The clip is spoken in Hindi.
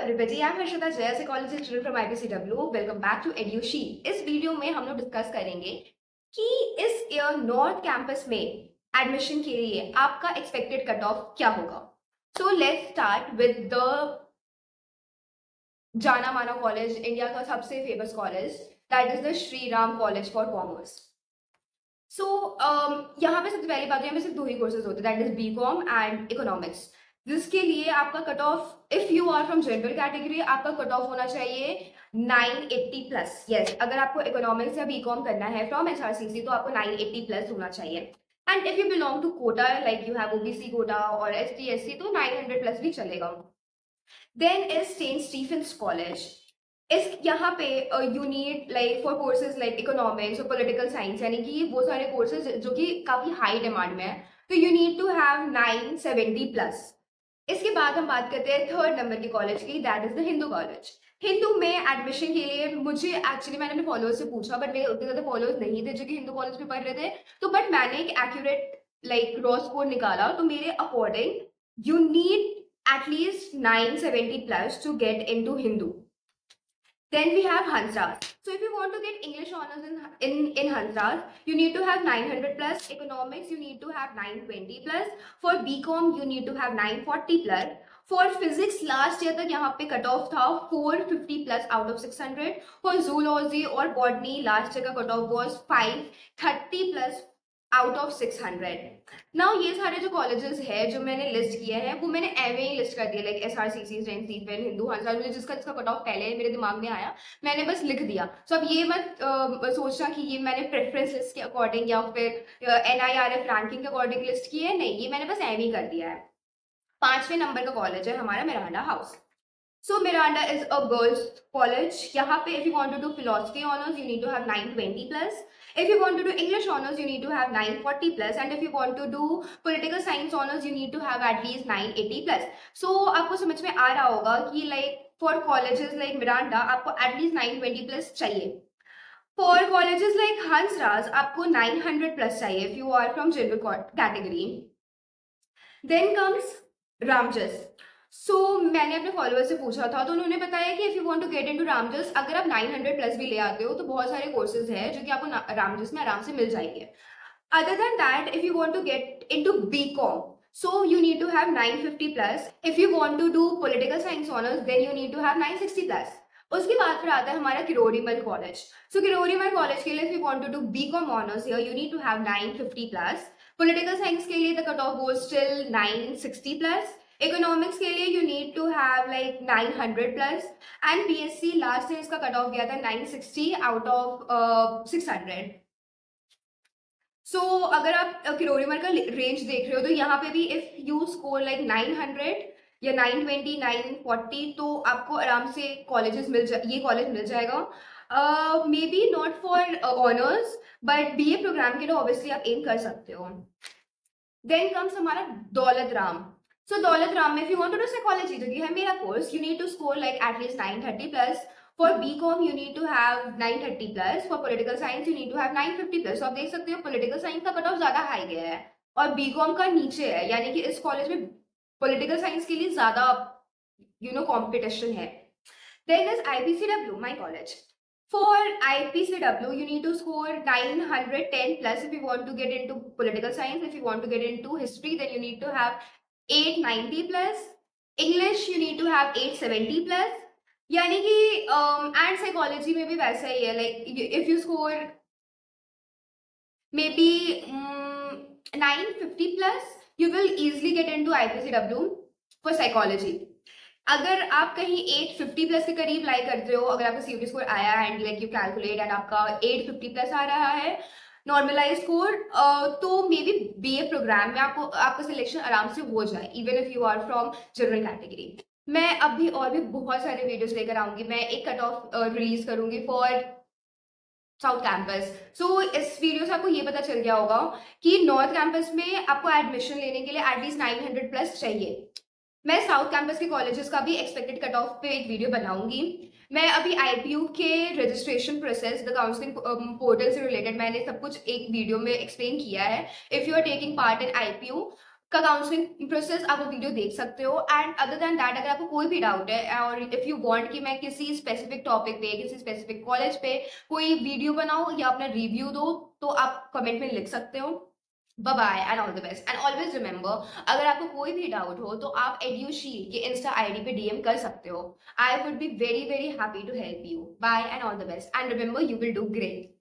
everybody, I'm Harshita Jaya, psychology student from IPCW. Welcome back to EduShe. इस वीडियो में हम लोग डिस्कस करेंगे कि इस ईयर नॉर्थ कैंपस में एडमिशन के लिए आपका एक्सपेक्टेड कट ऑफ क्या होगा. So let's start with the जाना माना कॉलेज, इंडिया का सबसे famous college, that is the Shri Ram College for Commerce. So यहाँ पे सबसे पहली बात, यहाँ पे सिर्फ दो ही कोर्सेज होते हैं, that is BCom and economics. जिसके लिए आपका cut off, if you are from general category, आपका कट ऑफ होना चाहिए 980 प्लस. यस, अगर आपको इकोनॉमिक्स या बीकॉम करना है फ्रॉम एसआरसीसी तो आपको 980 प्लस होना चाहिए. And if you belong to quota, like you have OBC quota और एसटी एससी, तो 900 प्लस भी चलेगा. Then is Saint Stephen's college. इस यहाँ पे you need like for courses like economics और पॉलिटिकल साइंस, यानी कि वो सारे कोर्सेज जो कि काफी हाई डिमांड में है, तो you need to have 970 plus. इसके बाद हम बात करते हैं थर्ड नंबर के कॉलेज की, that is the Hindu college. Hindu में एडमिशन के लिए मुझे एक्चुअली, मैंने अपने फॉलोअर्स से पूछा, बट मेरे उतने ज्यादा फॉलोअर्स नहीं थे जो कि हिंदू कॉलेज में पढ़ रहे थे. तो बट मैंने एक एक्यूरेट लाइक रॉ स्कोर निकाला, तो मेरे according you need at least 970 plus to get into Hindu. Then we have Hansras. So if you want to get English honors in Hansras, you need to have 900 plus. Economics, you need to have 920 plus. For BCom, you need to have 940 plus. For physics, last year तक यहाँ पे कट ऑफ था 450 plus out of 600. For zoology और botany, last year का cut off was 530 plus out of 600. Now ये सारे जो कॉलेजेस है जो मैंने लिस्ट किए हैं वो मैंने एवे ही लिस्ट कर दिया, like SRCC, Saint Stephen, Hindu, Hansraj. मुझे जिसका कट ऑफ पहले मेरे दिमाग में आया मैंने बस लिख दिया. सो अब ये मत सोचना कि ये मैंने प्रेफरेंस लिस्ट के अकॉर्डिंग या फिर NIRF रैंकिंग के अकॉर्डिंग लिस्ट की है, नहीं, ये मैंने बस एवे ही कर दिया है. 5वें नंबर का कॉलेज है हमारा Miranda house. So Miranda is a girls college. यहाँ पे if you want to do philosophy honors, you need to have 920 plus. If you want to do English honors, you need to have 940 plus. And if you want to do political science honors, you need to have at least 980 plus. So आपको समझ में आ रहा होगा कि like for colleges like Miranda आपको at least 920 plus चाहिए. For colleges like Hansras आपको 900 plus चाहिए if you are from general category. Then comes Ramjas. मैंने अपने फॉलोअर्स से पूछा था तो उन्होंने बताया कि if you want to get into Ramjas, अगर आप 900 प्लस भी ले आते हो तो बहुत सारे कोर्सेज हैं जो कि आपको रामजस में आराम से मिल जाएंगे. Other than that, if you want to get into BCom, so you need to have 950 plus. If you want to do political science honors, then you need to have 960 plus. उसके बाद फिर आता है हमारा किरोड़ीमल कॉलेज. सो किरोड़ीमल कॉलेज के लिए if you want to do BCom honors here, you need to have 950 plus. Political science के लिए the cut off goes till 960 plus. Economics के लिए you need to have like 900 plus. And BSc last year इसका कट ऑफ गया था 960 आउट ऑफ 600. सो अगर आप किरोड़ीमल का रेंज देख रहे हो तो यहाँ पे भी इफ यू स्कोर लाइक 900 या 920, 940 तो आपको आराम से कॉलेजेस ये कॉलेज मिल जाएगा. May be not for honours but BA programme के लिए ऑब्वियसली आप एम कर सकते हो. देन कम्स हमारा दौलत राम. So दौलत राम में if you want to do psychology, जो कि है मेरा course, you need to score like at least 930 plus. For BCom you need to have 930 plus. For political science you need to have 950 plus. So आप देख सकते हो political science का कट ऑफ ज्यादा हाई गया है और BCom का नीचे है, यानी कि इस कॉलेज में political science के लिए ज्यादा competition है. Then is IPCW, my college. For IPCW, you need to score 910 plus if you want to get into political science. If you want to get into history, then you need to have 890 plus. English you need to have 870 plus. यानी कि एंड साइकोलॉजी में भी वैसा ही है, like if you score may be 950 plus you will easily get into IPCW for psychology. अगर आप कहीं 850 प्लस के करीब लाई करते हो, अगर आपका CUT स्कोर आया है and like you calculate and आपका 850 प्लस आ रहा है नॉर्मलाइज स्कोर, तो मे बी BA प्रोग्राम में आपका सिलेक्शन आराम से हो जाए even if you are from general category. मैं अभी और भी बहुत सारे वीडियोस लेकर आऊंगी. मैं एक कट ऑफ रिलीज करूंगी फॉर साउथ कैंपस. सो इस वीडियो से आपको ये पता चल गया होगा कि नॉर्थ कैंपस में आपको एडमिशन लेने के लिए एटलीस्ट 900 प्लस चाहिए. मैं साउथ कैंपस के कॉलेजेस का भी एक्सपेक्टेड कट ऑफ पे एक वीडियो बनाऊंगी. मैं अभी IPU के registration process, the counselling portal से रिलेटेड मैंने सब कुछ एक वीडियो में एक्सप्लेन किया है. If you are taking part in IPU का काउंसलिंग प्रोसेस आप वो वीडियो देख सकते हो। एंड अदर देन दैट, अगर आपको कोई भी डाउट है और इफ यू वांट कि मैं किसी स्पेसिफिक टॉपिक पे, किसी स्पेसिफिक कॉलेज पे कोई वीडियो बनाऊं या अपना रिव्यू दो, तो आप कमेंट में लिख सकते हो। Bye bye and all the best. And always remember, अगर आपको कोई भी डाउट हो तो आप एड्यूशील के इंस्टा आईडी पे डीएम कर सकते हो। I would be very very happy to help you. Bye and all the best, and remember, you will do great.